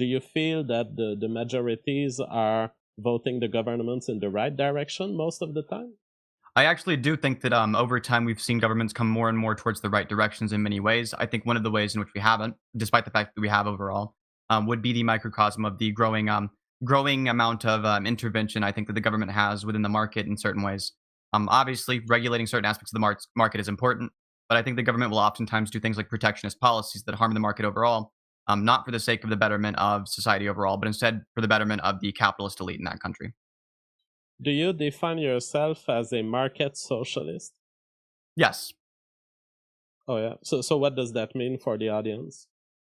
Do you feel that the majorities are voting the governments in the right direction most of the time? I actually do think that over time we've seen governments come more and more towards the right directions in many ways. I think one of the ways in which we haven't, despite the fact that we have overall, would be the microcosm of the growing amount of intervention I think that the government has within the market in certain ways. Obviously, regulating certain aspects of the market is important, but I think the government will oftentimes do things like protectionist policies that harm the market overall, not for the sake of the betterment of society overall, but instead for the betterment of the capitalist elite in that country. Do you define yourself as a market socialist? Yes. Oh yeah. So what does that mean for the audience?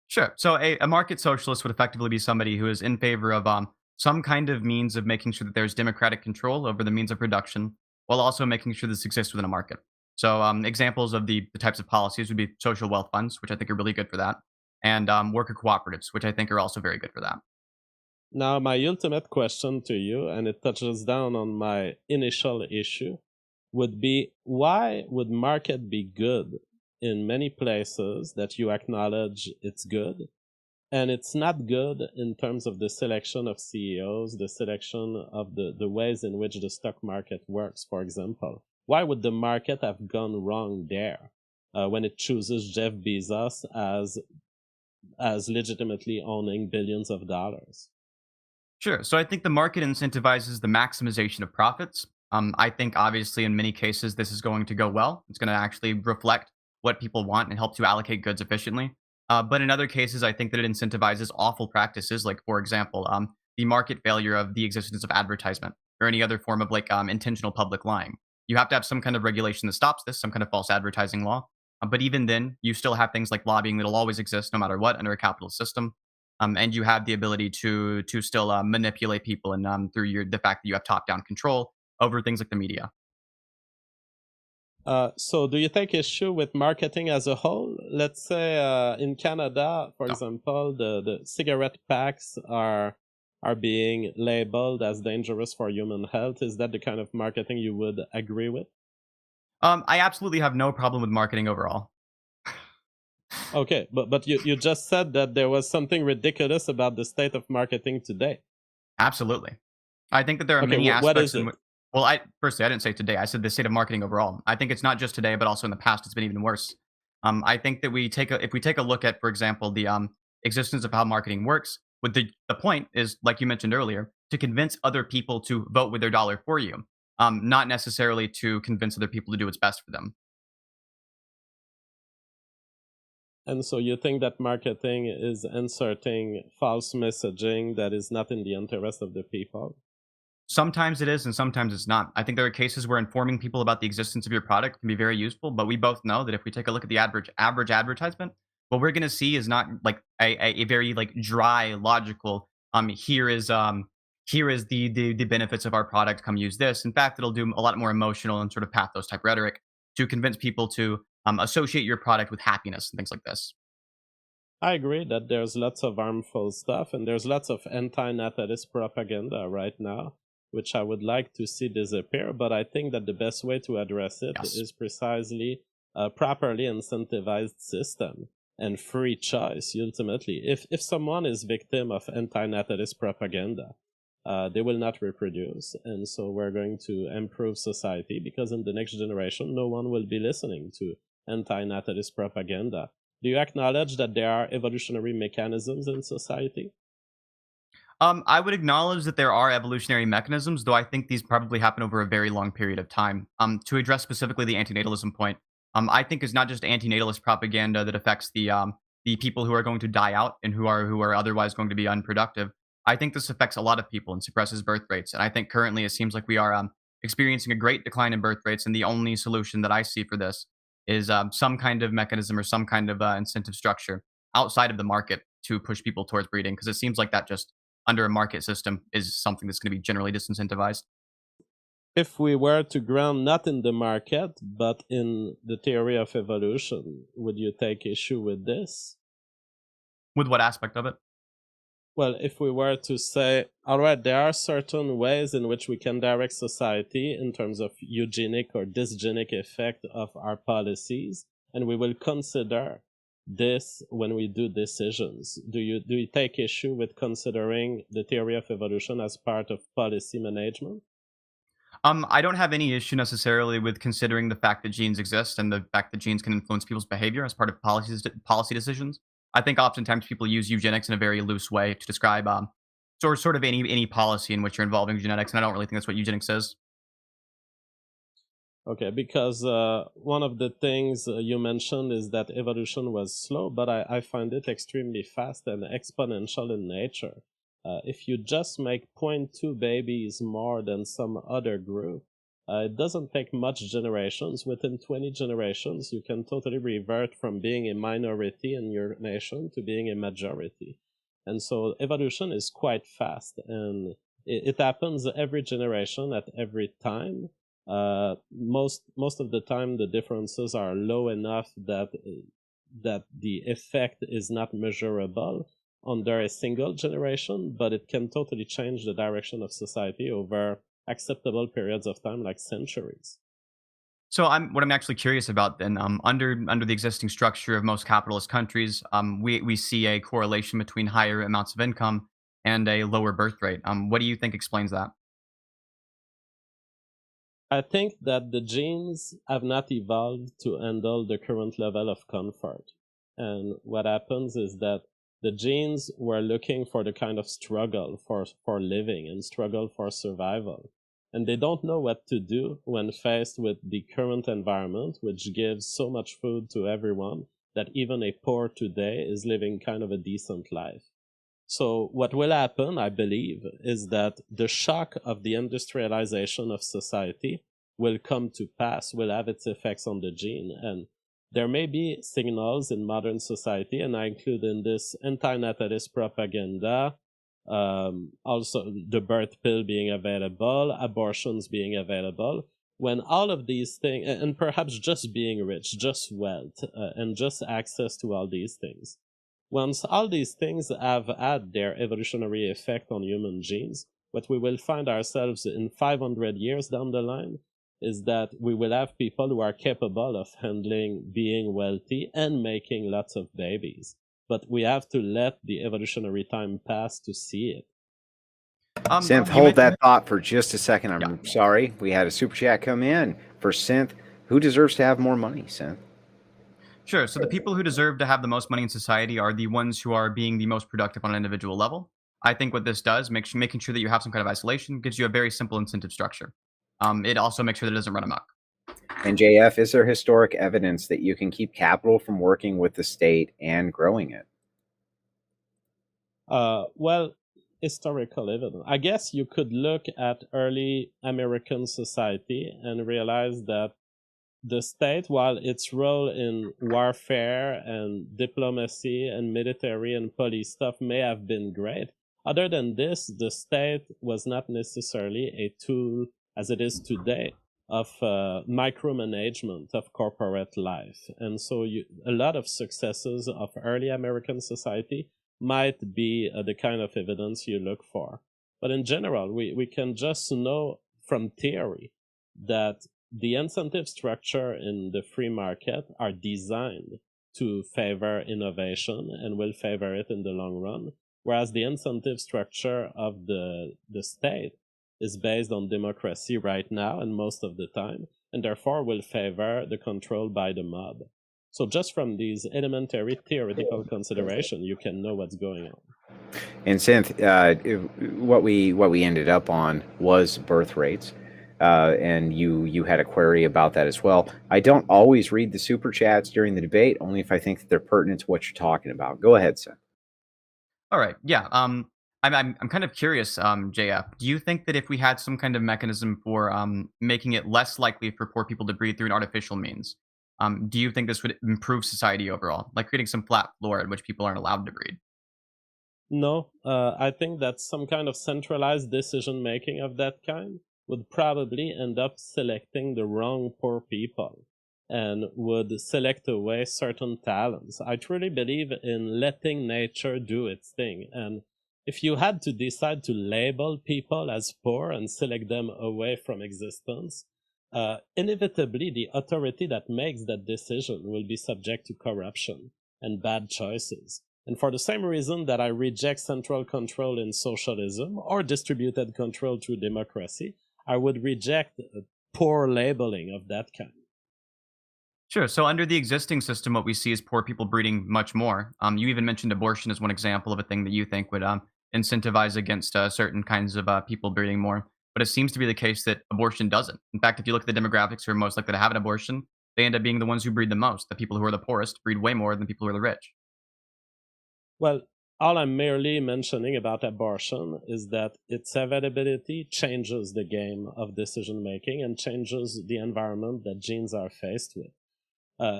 Sure. So a market socialist would effectively be somebody who is in favor of some kind of means of making sure that there's democratic control over the means of production, while also making sure this exists within a market. So examples of the types of policies would be social wealth funds, which I think are really good for that, and worker cooperatives, which I think are also very good for that. Now, my ultimate question to you, and it touches down on my initial issue, would be why would market be good in many places that you acknowledge it's good, and it's not good in terms of the selection of CEOs, the selection of the ways in which the stock market works, for example? Why would the market have gone wrong there when it chooses Jeff Bezos as legitimately owning billions of dollars? Sure. So I think the market incentivizes the maximization of profits. I think obviously in many cases this is going to go well. It's going to actually reflect what people want and help to allocate goods efficiently. But in other cases, I think that it incentivizes awful practices, like for example, the market failure of the existence of advertisement or any other form of like intentional public lying. You have to have some kind of regulation that stops this, some kind of false advertising law. But even then, you still have things like lobbying that'll always exist no matter what under a capitalist system. And you have the ability to still manipulate people and through the fact that you have top down control over things like the media. So do you take issue with marketing as a whole? Let's say in Canada, for No. example, the cigarette packs are being labeled as dangerous for human health. Is that the kind of marketing you would agree with? I absolutely have no problem with marketing overall. Okay, but you just said that there was something ridiculous about the state of marketing today. Absolutely. I think that there are Okay, many what aspects is in it? which, well, I didn't say today. I said the state of marketing overall. I think it's not just today, but also in the past, it's been even worse. I think that if we take a look at, for example, the existence of how marketing works, with the point is, like you mentioned earlier, to convince other people to vote with their dollar for you, not necessarily to convince other people to do what's best for them. And so you think that marketing is inserting false messaging that is not in the interest of the people? Sometimes it is, and sometimes it's not. I think there are cases where informing people about the existence of your product can be very useful, but we both know that if we take a look at the average advertisement, what we're going to see is not like a very like dry, logical. Here is the benefits of our product. Come use this. In fact, it'll do a lot more emotional and sort of pathos type rhetoric to convince people to associate your product with happiness and things like this. I agree that there's lots of harmful stuff and there's lots of anti-natalist propaganda right now, which I would like to see disappear. But I think that the best way to address it Yes. is precisely a properly incentivized system and free choice. Ultimately, if someone is victim of anti-natalist propaganda, they will not reproduce, and so we're going to improve society because in the next generation, no one will be listening to anti-natalist propaganda. Do you acknowledge that there are evolutionary mechanisms in society? I would acknowledge that there are evolutionary mechanisms, though I think these probably happen over a very long period of time. To address specifically the antinatalism point, I think it's not just antinatalist propaganda that affects the people who are going to die out and who are otherwise going to be unproductive. I think this affects a lot of people and suppresses birth rates. And I think currently it seems like we are experiencing a great decline in birth rates, and the only solution that I see for this is some kind of mechanism or some kind of incentive structure outside of the market to push people towards breeding, because it seems like that just under a market system is something that's going to be generally disincentivized. If we were to ground not in the market, but in the theory of evolution, would you take issue with this? With what aspect of it? Well, if we were to say, all right, there are certain ways in which we can direct society in terms of eugenic or dysgenic effect of our policies, and we will consider this when we do decisions? Do you take issue with considering the theory of evolution as part of policy management? I don't have any issue necessarily with considering the fact that genes exist and the fact that genes can influence people's behavior as part of policy decisions. I think oftentimes people use eugenics in a very loose way to describe sort of any policy in which you're involving genetics, and I don't really think that's what eugenics is. Okay, because one of the things you mentioned is that evolution was slow, but I find it extremely fast and exponential in nature. If you just make zero point 0.2 babies more than some other group, it doesn't take much generations. Within 20 generations, you can totally revert from being a minority in your nation to being a majority. And so evolution is quite fast, and it happens every generation at every time. Most of the time the differences are low enough that the effect is not measurable under a single generation, but it can totally change the direction of society over acceptable periods of time, like centuries. So what I'm actually curious about then, under the existing structure of most capitalist countries, we see a correlation between higher amounts of income and a lower birth rate. What do you think explains that? I think that the genes have not evolved to handle the current level of comfort. And what happens is that the genes were looking for the kind of struggle for living and struggle for survival. And they don't know what to do when faced with the current environment, which gives so much food to everyone that even a poor today is living kind of a decent life. So what will happen, I believe, is that the shock of the industrialization of society will come to pass, will have its effects on the gene. And there may be signals in modern society, and I include in this anti-natalist propaganda, also the birth pill being available, abortions being available, when all of these things, and perhaps just being rich, just wealth, and just access to all these things, once all these things have had their evolutionary effect on human genes, what we will find ourselves in 500 years down the line is that we will have people who are capable of handling being wealthy and making lots of babies. But we have to let the evolutionary time pass to see it. Synth, You hold that mentioned, thought for just a second. yeah. I'm sorry. We had a super chat come in for Synth. Who deserves to have more money, Synth? Sure. So the people who deserve to have the most money in society are the ones who are being the most productive on an individual level. I think what this does, making sure that you have some kind of isolation, gives you a very simple incentive structure. It also makes sure that it doesn't run amok. And JF, is there historic evidence that you can keep capital from working with the state and growing it? Well, historical evidence. I guess you could look at early American society and realize that the state, while its role in warfare and diplomacy and military and police stuff may have been great, other than this, the state was not necessarily a tool as it is today of micromanagement of corporate life. And so a lot of successes of early American society might be the kind of evidence you look for. But in general, we can just know from theory that the incentive structure in the free market are designed to favor innovation and will favor it in the long run, whereas the incentive structure of the state is based on democracy right now and most of the time, and therefore will favor the control by the mob. So just from these elementary theoretical consideration, you can know what's going on. And Synth, what we ended up on was birth rates. And you had a query about that as well. I don't always read the super chats during the debate, only if I think that they're pertinent to what you're talking about. Go ahead, Synth. All right. Yeah. I'm kind of curious, JF. Do you think that if we had some kind of mechanism for making it less likely for poor people to breed through an artificial means, do you think this would improve society overall, like creating some flat floor at which people aren't allowed to breed? No, I think that some kind of centralized decision making of that kind would probably end up selecting the wrong poor people and would select away certain talents. I truly believe in letting nature do its thing. And if you had to decide to label people as poor and select them away from existence, inevitably the authority that makes that decision will be subject to corruption. and bad choices. And for the same reason that I reject central control in socialism or distributed control through democracy, I would reject poor labeling of that kind. Sure. So under the existing system, what we see is poor people breeding much more. You even mentioned abortion as one example of a thing that you think would incentivize against certain kinds of people breeding more. But it seems to be the case that abortion doesn't. In fact, if you look at the demographics who are most likely to have an abortion, they end up being the ones who breed the most. The people who are the poorest breed way more than people who are the rich. Well, all I'm merely mentioning about abortion is that its availability changes the game of decision making and changes the environment that genes are faced with.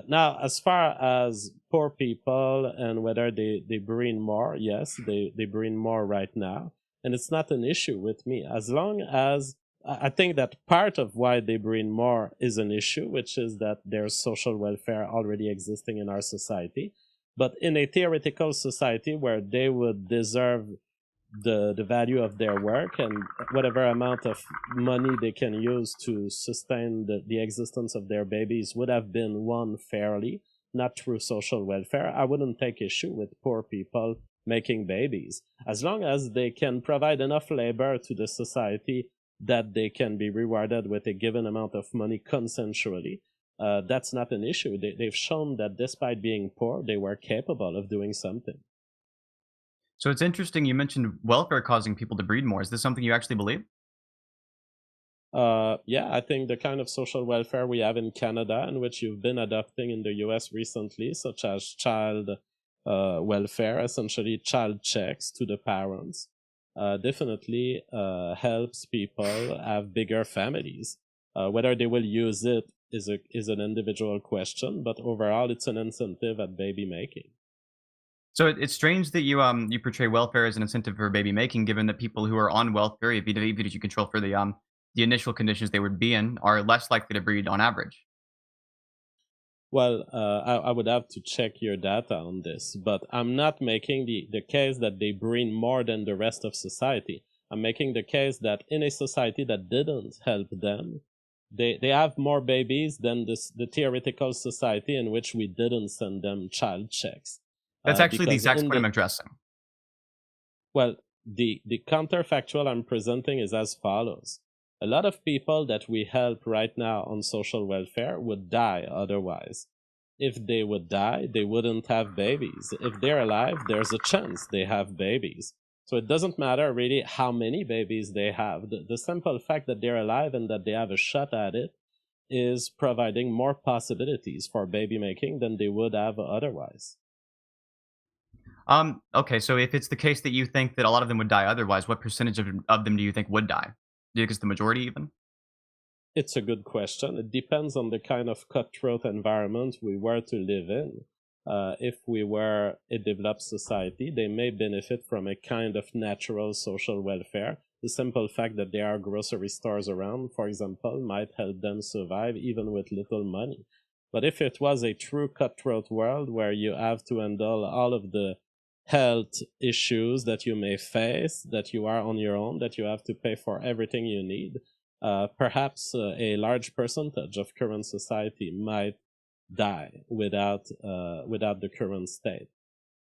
Now, as far as poor people and whether they breed more, yes, they breed more right now. And it's not an issue with me. As long as I think that part of why they breed more is an issue, which is that there's social welfare already existing in our society. But in a theoretical society where they would deserve the value of their work and whatever amount of money they can use to sustain the existence of their babies would have been won fairly, not through social welfare, I wouldn't take issue with poor people making babies. As long as they can provide enough labor to the society that they can be rewarded with a given amount of money consensually, that's not an issue. They've shown that despite being poor, they were capable of doing something. So it's interesting you mentioned welfare causing people to breed more. Is this something you actually believe? Yeah, I think the kind of social welfare we have in Canada and which you've been adopting in the US recently, such as child welfare, essentially child checks to the parents, definitely helps people have bigger families. Whether they will use it is an individual question, but overall it's an incentive at baby making. So it's strange that you portray welfare as an incentive for baby making, given that people who are on welfare, even if you control for the initial conditions they would be in, are less likely to breed on average. Well, I would have to check your data on this, but I'm not making the case that they breed more than the rest of society. I'm making the case that in a society that didn't help them, they have more babies than the theoretical society in which we didn't send them child checks. That's actually the Because exact in point I'm addressing. well, the counterfactual I'm presenting is as follows. A lot of people that we help right now on social welfare would die otherwise. If they would die, they wouldn't have babies. If they're alive, there's a chance they have babies. So it doesn't matter really how many babies they have. The simple fact that they're alive and that they have a shot at it is providing more possibilities for baby making than they would have otherwise. Okay, so if it's the case that you think that a lot of them would die otherwise, what percentage of them do you think would die? Do you think it's the majority even? It's a good question. It depends on the kind of cutthroat environment we were to live in. If we were a developed society, they may benefit from a kind of natural social welfare. The simple fact that there are grocery stores around, for example, might help them survive even with little money. But if it was a true cutthroat world where you have to handle all of the health issues that you may face, that you are on your own, that you have to pay for everything you need, perhaps a large percentage of current society might die without the current state.